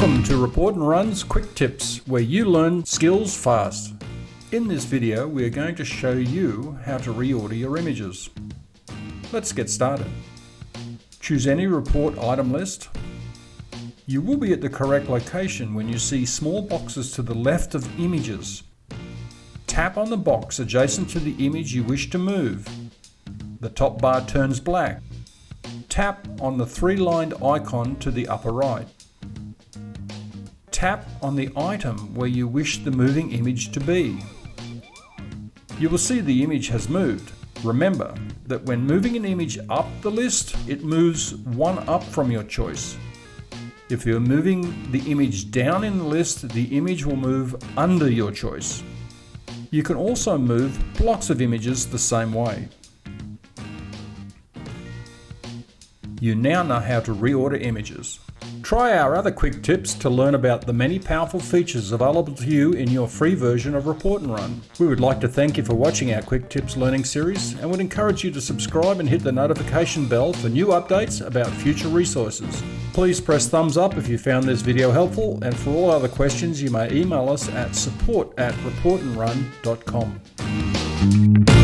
Welcome to Report and Run's Quick Tips, where you learn skills fast. In this video, we are going to show you how to reorder your images. Let's get started. Choose any report item list. You will be at the correct location when you see small boxes to the left of images. Tap on the box adjacent to the image you wish to move. The top bar turns black. Tap on the three-lined icon to the upper right. Tap on the item where you wish the moving image to be. You will see the image has moved. Remember that when moving an image up the list, it moves one up from your choice. If you're moving the image down in the list, the image will move under your choice. You can also move blocks of images the same way. You now know how to reorder images. Try our other quick tips to learn about the many powerful features available to you in your free version of Report and Run. We would like to thank you for watching our Quick Tips learning series and would encourage you to subscribe and hit the notification bell for new updates about future resources. Please press thumbs up if you found this video helpful, and for all other questions you may email us at support@reportandrun.com.